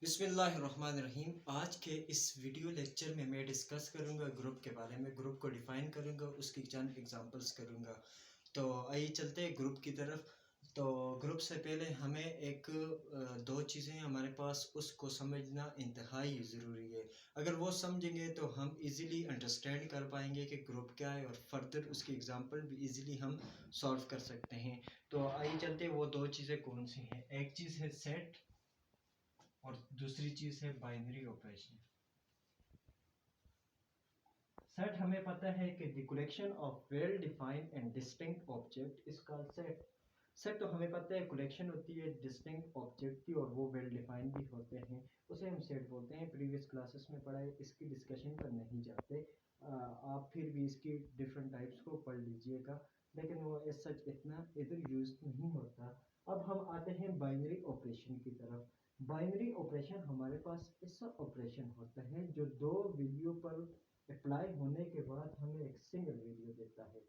बिस्मिल्लाहिर्रहमानिर्रहीम। आज के इस वीडियो लेक्चर में मैं डिस्कस करूंगा ग्रुप के बारे में। ग्रुप को डिफ़ाइन करूंगा, उसकी चंद एग्जांपल्स करूंगा। तो आइए चलते हैं ग्रुप की तरफ। तो ग्रुप से पहले हमें दो चीज़ें हमारे पास, उसको समझना इंतहाई ज़रूरी है। अगर वो समझेंगे तो हम इजीली अंडरस्टैंड कर पाएंगे कि ग्रुप क्या है, और फर्दर उसकी एग्जांपल भी इजीली हम सॉल्व कर सकते हैं। तो आइए चलते हैं, वो दो चीज़ें कौन सी हैं। एक चीज़ है सेट और दूसरी चीज है बाइनरी ऑपरेशन। सेट हमें पता है कि the collection of well defined and distinct object is called set. Set तो हमें पता है कलेक्शन होती है डिस्टिंक्ट ऑब्जेक्ट की, और वो वेल डिफाइंड भी होते हैं, उसे हम सेट बोलते हैं। प्रीवियस क्लासेस में पढ़ा है, इसकी डिस्कशन पर नहीं जाते। आप फिर भी इसकी डिफरेंट टाइप्स को पढ़ लीजिएगा, लेकिन वो एज सच इतना इधर यूज नहीं होता। अब हम आते हैं बाइनरी ऑपरेशन की तरफ। बाइनरी ऑपरेशन हमारे पास ऐसा ऑपरेशन होता है जो दो वैल्यू पर अप्लाई होने के बाद हमें एक सिंगल वैल्यू देता है।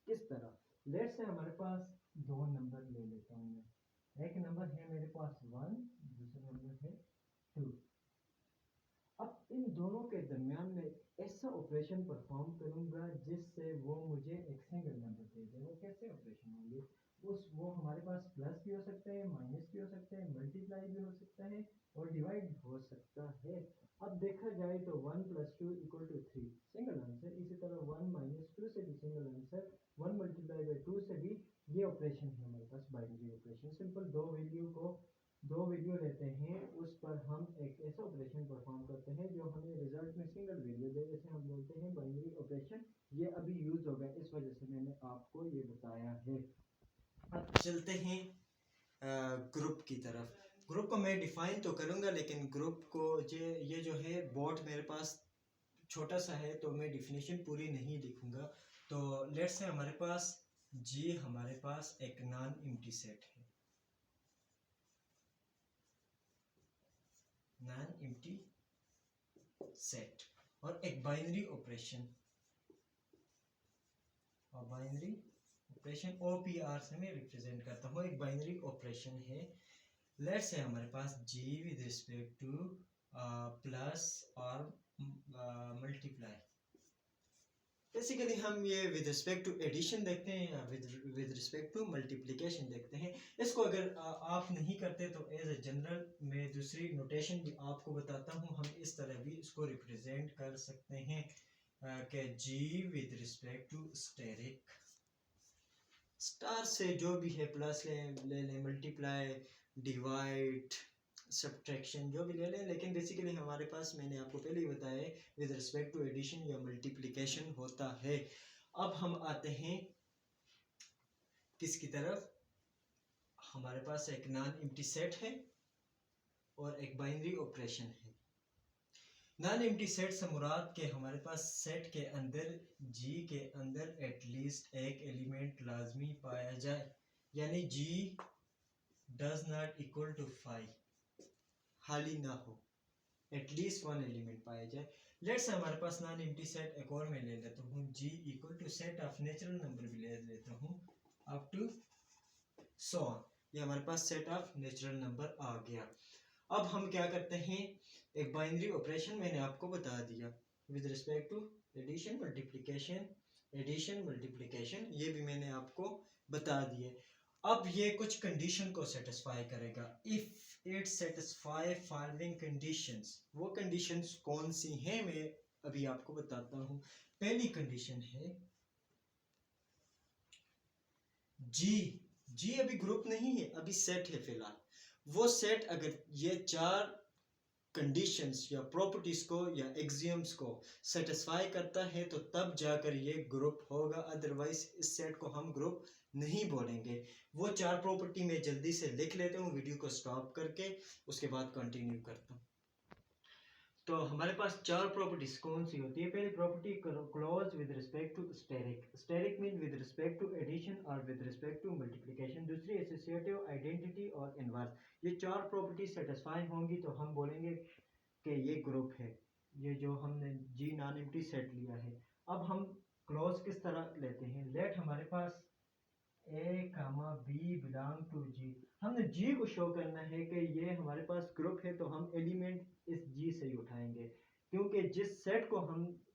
किस तरह? लेट्स से हमारे पास दो नंबर ले लेता हूँ मैं। एक नंबर है मेरे पास 1, दूसरा नंबर है 2। अब इन दोनों के दरमियान में ऐसा ऑपरेशन परफॉर्म करूंगा जिससे वो मुझे एक सिंगल नंबर दे दे। वो कैसे ऑपरेशन होंगे? वो हमारे पास प्लस भी हो सकता है, माइनस भी हो सकता है, मल्टीप्लाई भी हो सकता है, और डिवाइड भी हो सकता है। अब देखा जाए तो 1 + 2 = 3, सिंगल आंसर। इसी तरह 1 - 2 से भी सिंगल आंसर, 1 × 2 से भी। ये ऑपरेशन है हमारे पास बाइनरी ऑपरेशन। सिंपल दो वैल्यू लेते हैं, उस पर हम एक ऐसा ऑपरेशन परफॉर्म करते हैं जो हमें रिजल्ट में सिंगल वैल्यू दे, जैसे हम बोलते हैं बाइनरी ऑपरेशन। ये अभी यूज होगा, इस वजह से मैंने आपको ये बताया है। अब चलते हैं ग्रुप की तरफ। ग्रुप को मैं डिफाइन तो करूंगा, लेकिन ग्रुप को ये जो है बोर्ड मेरे पास छोटा सा है, तो मैं डिफिनेशन पूरी नहीं लिखूंगा। तो लेट्स से हमारे पास हमारे पास एक नॉन एम्प्टी सेट है, नॉन एम्प्टी सेट, और एक बाइनरी ऑपरेशन, और बाइनरी ऑपरेशन OPR से मैं रिप्रेजेंट करता हूँ। एक बाइनरी ऑपरेशन है। लेट्स से हमारे पास G with respect two plus और मल्टीप्लाई। बेसिकली हम ये विद रिस्पेक्ट टू एडिशन देखते हैं या विद रिस्पेक्ट टू मल्टीप्लिकेशन देखते हैं। इसको अगर आप नहीं करते तो एज ए जनरल मैं दूसरी नोटेशन भी आपको बताता हूँ। हम इस तरह भी इसको रिप्रेजेंट कर सकते हैं कि G with respect to asterisk. Star से जो भी है, प्लस ले लें, मल्टीप्लाई, डिवाइड, सब्ट्रैक्शन, जो भी ले लें, लेकिन बेसिकली हमारे पास, मैंने आपको पहले ही बताया, विद रिस्पेक्ट टू एडिशन या मल्टीप्लिकेशन होता है। अब हम आते हैं किसकी तरफ? हमारे पास एक नॉन एम्प्टी सेट है और एक बाइनरी ऑपरेशन है। नॉन एम्प्टी सेट से मुराद के हमारे पास सेट के अंदर G के अंदर एटलीस्ट एक एलिमेंट लाजमी पाया जाए, यानी G does not equal to 5, खाली ना हो, एटलीस्ट वन एलिमेंट पाया जाए। लेट्स हमारे पास नॉन एम्प्टी सेट एक और मैं ले लेता हूँ, G equal to set of natural number भी ले लेता हूँ अप टू सो ऑन। ये हमारे पास सेट ऑफ नेचुरल नंबर आ गया। अब हम क्या करते हैं, एक बाइनरी ऑपरेशन मैंने आपको बता दिया with respect to addition multiplication, ये भी मैंने आपको बता दिए। अब ये कुछ कंडीशन को सेटिस्फाई करेगा। If it satisfy following conditions. वो कंडीशंस कौन सी हैं मैं अभी आपको बताता हूँ। पहली कंडीशन है जी अभी ग्रुप नहीं है, अभी सेट है फिलहाल। वो सेट अगर ये चार कंडीशंस या प्रॉपर्टीज को या एक्सियम्स को सेटिस्फाई करता है तो तब जाकर ये ग्रुप होगा, अदरवाइज इस सेट को हम ग्रुप नहीं बोलेंगे। वो चार प्रॉपर्टी मैं जल्दी से लिख लेता हूँ वीडियो को स्टॉप करके, उसके बाद कंटिन्यू करता हूँ। तो हमारे पास चार प्रॉपर्टीज कौन सी होती है? पहली property close with respect to asterisk. Asterisk mean with respect to addition और विद रिस्पेक्ट टू मल्टीप्लिकेशन। दूसरी एसोसिएटिव, आइडेंटिटी और इनवर्स। ये चार प्रॉपर्टी सेटिस्फाई होंगी तो हम बोलेंगे कि ये ग्रुप है। ये जो हमने G नॉन एम्प्टी सेट लिया है। अब हम क्लोज किस तरह लेते हैं? लेट हमारे पास A, B belong to G। हमने G को शो करना है कि ये हमारे पास ग्रुप है, तो हम एलिमेंट से ही उठाएंगे, क्योंकि जिस सेट को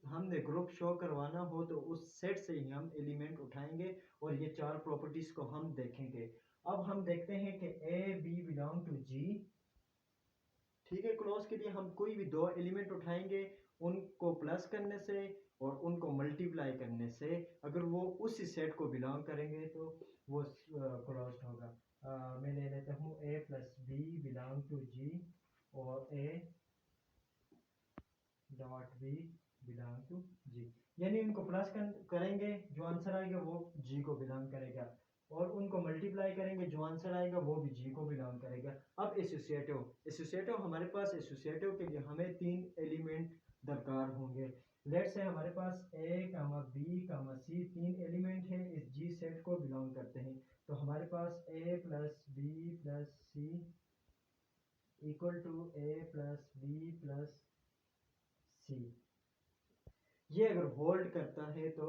हमने ग्रुप शो करवाना हो तो उस सेट से ही हम एलिमेंट उठाएंगे और ये चार प्रॉपर्टीज को हम देखेंगे। अब हम देखते हैं कि ए बी बिलोंग टू जी, ठीक है। क्लोज के लिए हम कोई भी दो एलिमेंट उठाएंगे, उनको प्लस करने से और उनको मल्टीप्लाई करने से अगर वो उसी सेट को बिलोंग करेंगे तो वो क्लोज होगा। मैं ले लेता हूँ a plus B belong to G और a dot B belong to G, यानी उनको प्लस करेंगे जो आंसर आएगा वो जी को बिलोंग करेगा और उनको मल्टीप्लाई करेंगे जो आंसर आएगा वो भी जी को बिलोंग करेगा। अब एसोसिएटिव हमारे पास, एसोसिएटिव के लिए हमें तीन एलिमेंट दरकार होंगे। लेट से हमारे पास ए कामा बी कामा सी तीन एलिमेंट हैं, इस जी सेट को बिलोंग करते हैं। तो हमारे पास A plus B plus C equal to A plus B plus C, ये अगर होल्ड करता है तो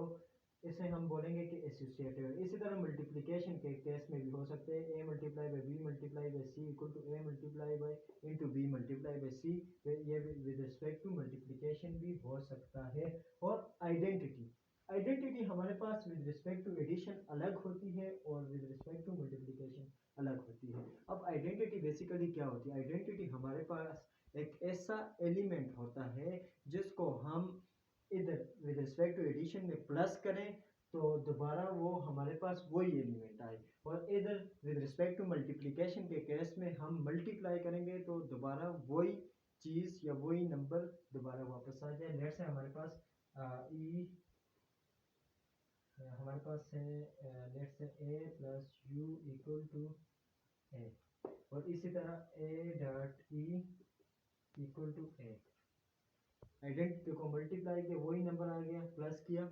इसे हम बोलेंगे कि एसोसिएटिव है। इसी तरह मल्टीप्लिकेशन के केस में भी हो सकते हैं, A multiply by B multiply by C equal to A multiply by into B multiply by C, ये विद रिस्पेक्ट टू मल्टीप्लिकेशन भी हो सकता है। और आइडेंटिटी हमारे पास विद रिस्पेक्ट टू एडिशन अलग होती है और विद रिस्पेक्ट टू मल्टीप्लिकेशन अलग होती है। अब आइडेंटिटी बेसिकली क्या होती है? आइडेंटिटी हमारे पास एक ऐसा एलिमेंट होता है जिसको हम इधर विद रिस्पेक्ट टू एडिशन में प्लस करें तो दोबारा वो हमारे पास वही एलिमेंट आए, और इधर विद रिस्पेक्ट टू मल्टीप्लिकेशन के केस में हम मल्टीप्लाई करेंगे तो दोबारा वही चीज़ या वही नंबर दोबारा वापस आ जाए। लेट्स से हमारे पास हमारे पास है let's say A plus U equal to A, और इसी तरह A dot E equal to A. Identity को मल्टीप्लाई किया वही नंबर आ गया, प्लस किया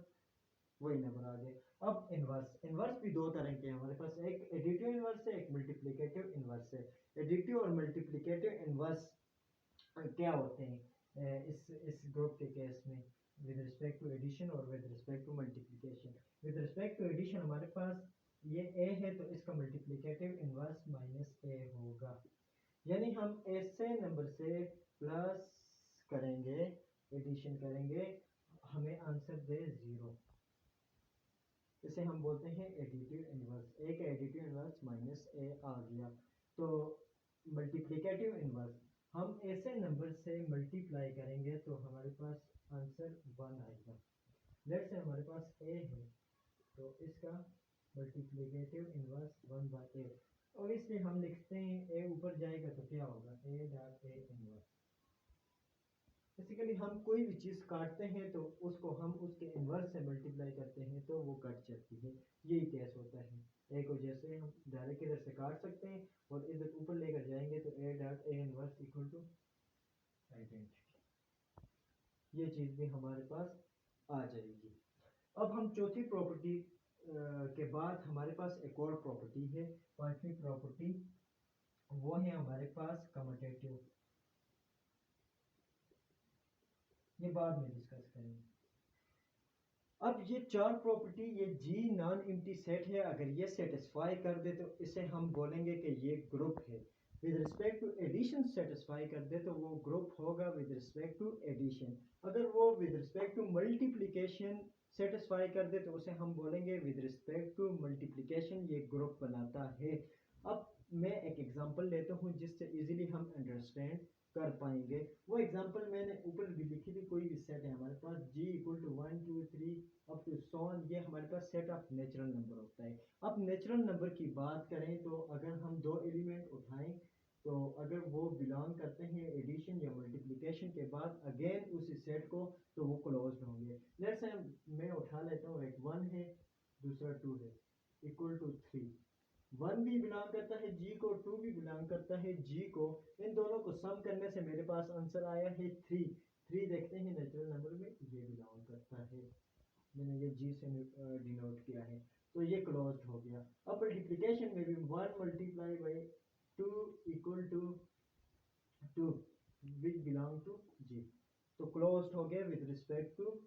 वही नंबर आ गया। अब इन्वर्स भी दो तरह के हैं हमारे पास, एक एडिटिव इन्वर्स है, एक मल्टीप्लिकेटिव इन्वर्स है। एडिटिव और मल्टीप्लिकेटिव इन्वर्स क्या होते हैं इस ग्रुप के केस में विद रिस्पेक्ट टू एडिशन और with respect to multiplication? With respect to addition हमारे पास ये a है तो इसका मल्टीप्लिकेटिव इन्वर्स माइनस a होगा, यानी हम ऐसे नंबर से प्लस करेंगे, एडिशन करेंगे, हमें आंसर दे 0, इसे हम बोलते हैं एडिटिव इन्वर्स। ए का एडिटिव इन्वर्स माइनस ए आ गया। तो मल्टीप्लिकेटिव इन्वर्स हम ऐसे नंबर से मल्टीप्लाई करेंगे तो हमारे पास आंसर 1 आएगा। लेट्स से हमारे पास ए है तो इसका मल्टीप्लिकेटिव इन्वर्स 1/a, और इसलिए हम लिखते हैं ए ऊपर जाएगा तो क्या होगा, ए डॉट ए इन्वर्स। बेसिकली हम कोई भी चीज़ काटते हैं तो उसको हम उसके इन्वर्स से मल्टीप्लाई करते हैं तो वो कट जाती है, यही केस होता है। ए को जैसे हम डायरेक्ट इधर से काट सकते हैं और इधर ऊपर लेकर जाएंगे तो A dot A inverse equal to identity, ये चीज़ भी हमारे पास आ जाएगी। अब हम चौथी प्रॉपर्टी के बाद हमारे पास एक और प्रॉपर्टी है, पांचवी प्रॉपर्टी, वो है हमारे पास कम्यूटेटिव। ये बाद में डिस्कस करेंगे। अब ये चार प्रॉपर्टी, ये जी नॉन एम्प्टी सेट है, अगर ये सेटिस्फाई कर दे तो इसे हम बोलेंगे कि ये ग्रुप है। With respect to addition satisfy कर दे तो वो ग्रुप होगा विद रिस्पेक्ट टू एडिशन। अगर वो with respect to multiplication satisfy कर दे तो उसे हम बोलेंगे विद रिस्पेक्ट टू मल्टीप्लिकेशन ये ग्रुप बनाता है। अब मैं एक एग्जांपल लेता हूँ जिससे इजीली हम अंडरस्टैंड कर पाएंगे। वो एग्जांपल मैंने ऊपर भी लिखी थी, कोई भी सेट है हमारे पास g equal to 1 2 3 up to so on, ये हमारे पास सेट ऑफ नेचुरल नंबर होता है। अब नेचुरल नंबर की बात करें तो अगर हम दो एलिमेंट उठाएं तो अगर वो बिलोंग करते हैं एडिशन या मल्टीप्लिकेशन के बाद अगेन उसी सेट को तो वो क्लोज्ड होंगे। लेट्स से मैं उठा लेता हूँ, एक 1 है दूसरा 2 है इक्वल टू 3, 1 भी बिलोंग करता है जी को, 2 भी बिलोंग करता है जी को, इन दोनों को सम करने से मेरे पास आंसर आया है 3। 3 देखते हैं नेचुरल नंबर में ये बिलोंग करता है, मैंने ये जी से डिनोट किया है, तो ये क्लोज्ड हो गया। अब मल्टीप्लिकेशन में भी 1 multiply by 2 equal to 2 which belong to G, तो क्लोज्ड हो गया with respect to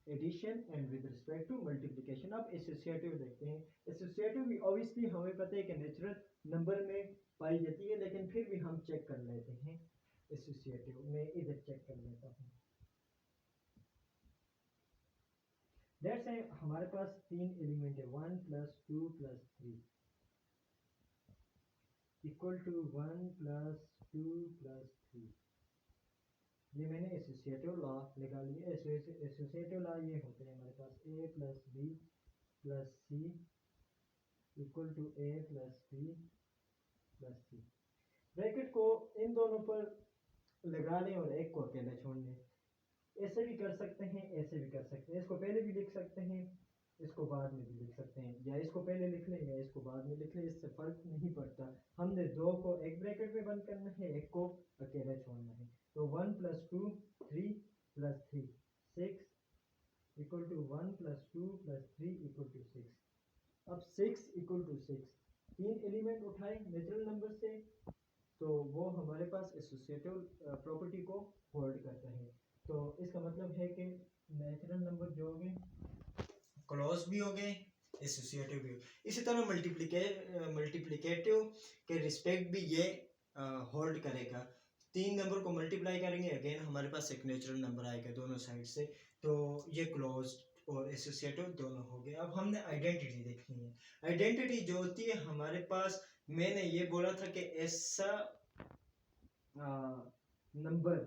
addition and with respect to multiplication. अब एसोसिएटिव देखते हैं। एसोसिएटिव भी ऑब्वियसली हमें पता है कि नेचुरल नंबर में पाई जाती है, लेकिन फिर भी हम चेक कर लेते हैं। एसोसिएटिव। मैं इधर चेक कर लेता हूँ। दैट्स है हमारे पास 3 एलिमेंट है 1 + 2 + 3 इक्वल टू 1 + 2 + 3। ये मैंने एसोसिएटिव लॉ लगा लिया। एसोसिएटिव लॉ ये होते हैं हमारे पास a + b + c equal to a + b + c। Bracket को इन दोनों पर लगा लें और एक को अकेला छोड़ दें। ऐसे भी कर सकते हैं, ऐसे भी कर सकते हैं। इसको पहले भी लिख सकते हैं, इसको बाद में भी लिख सकते हैं, या इसको पहले लिख लें या इसको बाद में लिख लें, इससे फर्क नहीं पड़ता। हमने दो को एक ब्रैकेट में बंद करना है, एक को अकेला छोड़ना है। तो 1 + 2 3 + 3 6 इक्वल टू 1 + 2 + 3 इक्वल टू 6। अब 6 इक्वल टू 6 तीन एलिमेंट उठाए नेचुरल नंबर से, तो वो हमारे पास एसोसिएटिव प्रॉपर्टी को होल्ड करता है। तो इसका मतलब है कि नेचुरल नंबर जो होंगे क्लोज भी हो गए, एसोसिएटिव भी हो। इसी तरह मल्टीप्लिकेटिव के रिस्पेक्ट भी ये होल्ड करेगा। तीन नंबर को मल्टीप्लाई करेंगे, अगेन हमारे पास एक नेचुरल नंबर आएगा दोनों साइड से, तो ये क्लोज और एसोसिएटिव दोनों हो गए। अब हमने आइडेंटिटी देखनी है। आइडेंटिटी जो होती है हमारे पास, मैंने ये बोला था कि ऐसा नंबर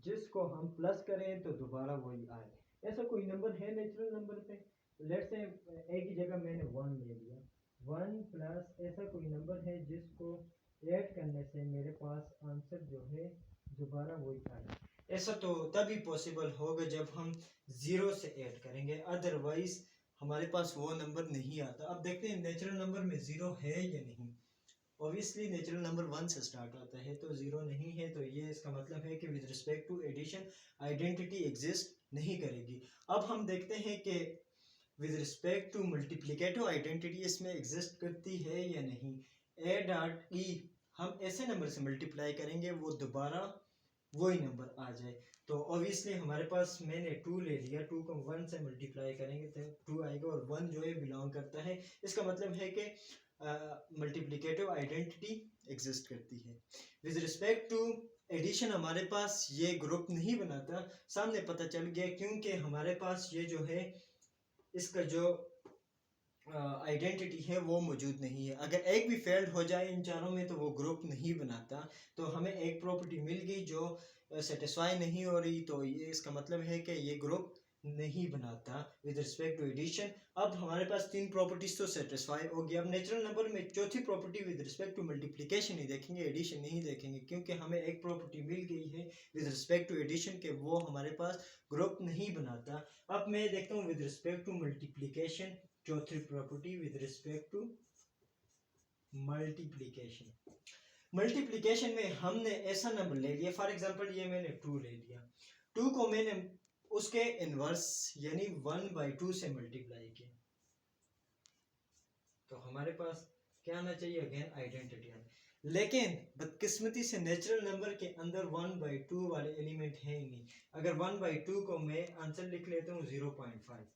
जिसको हम प्लस करें तो दोबारा वही आए, ऐसा कोई नंबर है नेचुरल नंबर पे। लेट्स से एक ही जगह मैंने 1 ले लिया, 1 प्लस ऐसा कोई नंबर है जिसको ऐड करने से मेरे पास आंसर जो है दोबारा वही आए। ऐसा तो तभी पॉसिबल होगा जब हम 0 से ऐड करेंगे, अदरवाइज हमारे पास वो नंबर नहीं आता। अब देखते हैं नेचुरल नंबर में 0 है या नहीं। ऑब्वियसली नेचुरल नंबर 1 से स्टार्ट होता है, तो 0 नहीं है, तो ये इसका मतलब है कि with respect to addition identity exist नहीं करेगी। अब हम देखते हैं कि with respect to multiplicative identity इसमें एग्जिस्ट करती है या नहीं। a.e हम ऐसे नंबर से मल्टीप्लाई करेंगे वो दोबारा वही नंबर आ जाए, तो ऑब्वियसली हमारे पास मैंने 2 ले लिया, 2 को 1 से मल्टीप्लाई करेंगे तो 2 आएगा, और 1 जो है बिलोंग करता है। इसका मतलब है कि मल्टीप्लिकेटिव आइडेंटिटी एग्जिस्ट करती है। विद रिस्पेक्ट टू एडिशन हमारे पास ये ग्रुप नहीं बनाता, सामने पता चल गया, क्योंकि हमारे पास ये जो है इसका जो आइडेंटिटी है वो मौजूद नहीं है। अगर एक भी फेल्ड हो जाए इन चारों में तो वो ग्रुप नहीं बनाता। तो हमें एक प्रॉपर्टी मिल गई जो सेटिस्फाई नहीं हो रही, तो ये इसका मतलब है कि ये ग्रुप नहीं बनाता विद रिस्पेक्ट टू एडिशन। अब हमारे पास तीन प्रॉपर्टीज तो सेटिस्फाई हो गई। अब नेचुरल नंबर में चौथी property with respect to multiplication ही देखेंगे, एडिशन नहीं देखेंगे, क्योंकि हमें एक प्रॉपर्टी मिल गई है विद रिस्पेक्ट टू एडिशन के वो हमारे पास ग्रुप नहीं बनाता। अब मैं देखता हूँ विद रिस्पेक्ट टू मल्टीप्लिकेशन, चौथी property with respect to multiplication. Multiplication में हमने ऐसा नंबर ले लिया, फॉर एग्जांपल ये मैंने 2 ले लिया, 2 को मैंने उसके इनवर्स यानी 1/2 से मल्टीप्लाई किया, तो हमारे पास क्या आना चाहिए, अगेन आइडेंटिटी आना। लेकिन बदकिस्मती से नेचुरल नंबर के अंदर 1/2 वाले एलिमेंट है ही नहीं। अगर 1/2 को मैं आंसर लिख लेता हूँ 0.5,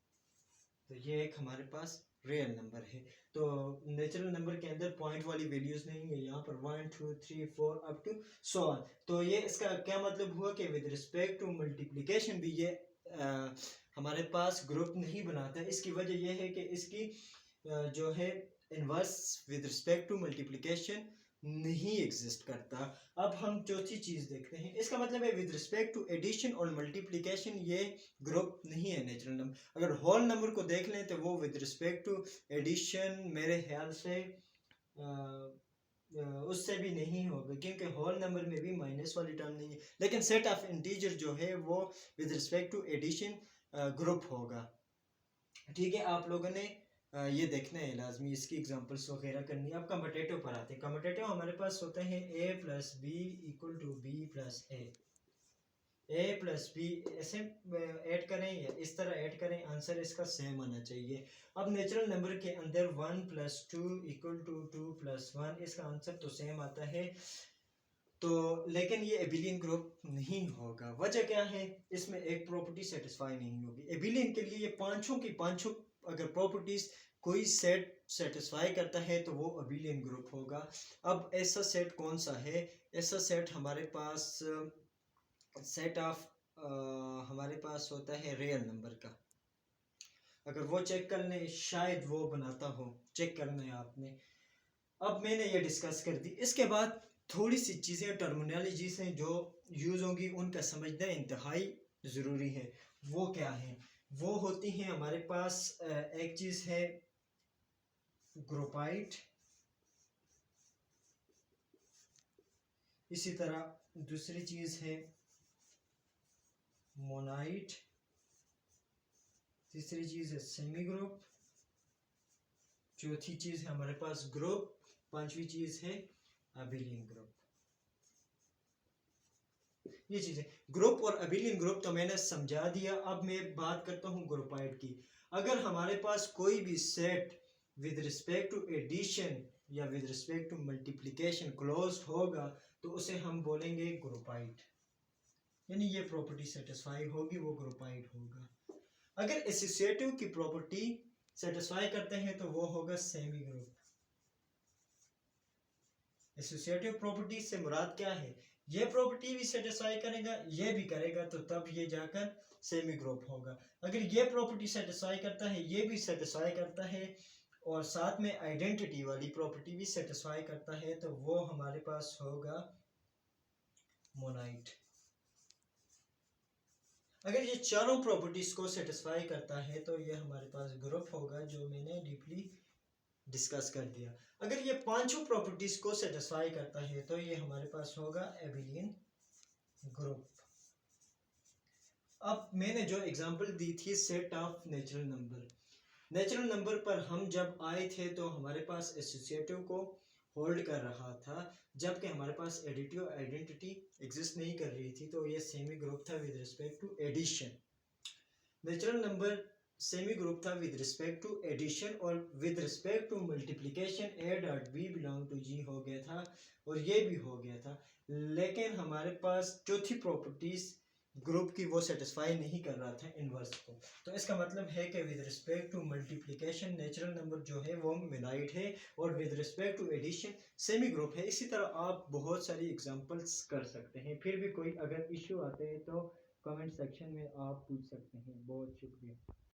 तो ये एक हमारे पास रियल नंबर है। तो नेचुरल नंबर के अंदर पॉइंट वाली वैल्यूज नहीं है, यहाँ पर 1 2 3 4 अप टू सो ऑन। तो ये इसका क्या मतलब हुआ कि विद रिस्पेक्ट टू मल्टीप्लिकेशन भी ये हमारे पास ग्रुप नहीं बनाता। इसकी वजह यह है कि इसकी जो है inverse with respect to multiplication नहीं एग्जिस्ट करता। अब हम चौथी चीज देखते हैं, इसका मतलब है विद रिस्पेक्ट टू एडिशन और मल्टीप्लिकेशन ये ग्रुप नहीं है नेचुरल नंबर। अगर होल नंबर को देख लें तो वो विद रिस्पेक्ट टू एडिशन मेरे ख्याल से उससे भी नहीं होगा, क्योंकि होल नंबर में भी माइनस वाली टर्म नहीं है। लेकिन सेट ऑफ इंटीजर जो है वो with respect to addition group होगा। ठीक है, आप लोगों ने ये देखना है लाजमी, इसकी एग्जांपल्स वगैरह करनी है। अब कम्यूटेटिव पर आते हैं। कम्यूटेटिव हमारे पास होते हैं a + b = b + a, a + b ऐसे ऐड करें या इस तरह ऐड करें, आंसर इसका सेम आना चाहिए। अब नेचुरल नंबर के अंदर 1 + 2 = 2 + 1, इसका आंसर तो सेम आता है, तो लेकिन ये एबिलियन ग्रुप नहीं होगा। वजह क्या है, इसमें एक प्रॉपर्टी सेटिस्फाई नहीं होगी। एबिलियन के लिए ये पांचों की पांचों अगर प्रॉपर्टीज कोई सेट सेटिस्फाई करता है तो वो अबेलियन ग्रुप होगा। अब ऐसा सेट कौन सा है? ऐसा सेट हमारे पास सेट ऑफ हमारे पास होता है रियल नंबर का। अगर वो चेक कर लें, शायद वो बनाता हो, चेक करना है आपने। अब मैंने ये डिस्कस कर दी। इसके बाद थोड़ी सी चीज़ें टर्मिनोलॉजीज हैं जो यूज़ होंगी, उनका समझना इंतहाई ज़रूरी है। वो क्या है? वो होती हैं हमारे पास एक चीज़ है ग्रुपाइट, इसी तरह दूसरी चीज़ है मोनाइट, तीसरी चीज़ है सेमी ग्रुप, चौथी चीज़ है हमारे पास ग्रुप, पांचवी चीज़ है अबेलियन ग्रुप। ये चीज़ें ग्रुप और अबेलियन ग्रुप तो मैंने समझा दिया। अब मैं बात करता हूँ ग्रुपाइट की। अगर हमारे पास कोई भी set with respect to addition या with respect to multiplication closed होगा तो उसे हम बोलेंगे ग्रुपाइट, यानी ये प्रॉपर्टी सेटिस्फाई होगी, वो ग्रुपाइट होगा। अगर एसोसिएटिव की प्रॉपर्टी सेटिस्फाई करते हैं तो वो होगा सेमी ग्रुप। एसोसिएटिव प्रॉपर्टी से मुराद क्या है? ये प्रॉपर्टी भी सेटिस्फाई करेगा, ये भी करेगा, तो तब ये जाकर सेमी ग्रुप होगा। अगर ये प्रॉपर्टी सेटिस्फाई करता है, ये भी सेटिस्फाई करता है और साथ में आइडेंटिटी वाली प्रॉपर्टी भी सेटिस्फाई करता है तो वो हमारे पास होगा मोनाइट। अगर ये चारों प्रॉपर्टीज को सेटिस्फाई करता है तो ये हमारे पास ग्रुप होगा, जो मैंने डीपली डिस्कस कर दिया। अगर ये पांचों प्रॉपर्टीज को सेटिस्फाई करता है तो ये हमारे पास होगा एबिलियन ग्रुप। अब मैंने जो एग्जांपल दी थी set of natural number, natural number पर हम जब आए थे तो हमारे पास एसोसिएटिव को होल्ड कर रहा था, जबकि हमारे पास एडिटिव आइडेंटिटी एग्जिस्ट नहीं कर रही थी, तो ये सेमी ग्रुप था with respect to addition. Natural number semi group था विद रिस्पेक्ट टू एडिशन, और with respect to multiplication a dot B belong to G हो गया था और ये भी हो गया था। लेकिन हमारे पास चौथी प्रॉपर्टीज ग्रुप की वो सेटिस्फाई नहीं कर रहा था इनवर्स को। तो इसका मतलब है कि with respect to multiplication natural number जो है वो मोनाइट है और with respect to addition semi group है। इसी तरह आप बहुत सारी एग्जांपल्स कर सकते हैं। फिर भी कोई अगर इश्यू आते हैं तो कमेंट सेक्शन में आप पूछ सकते हैं। बहुत शुक्रिया।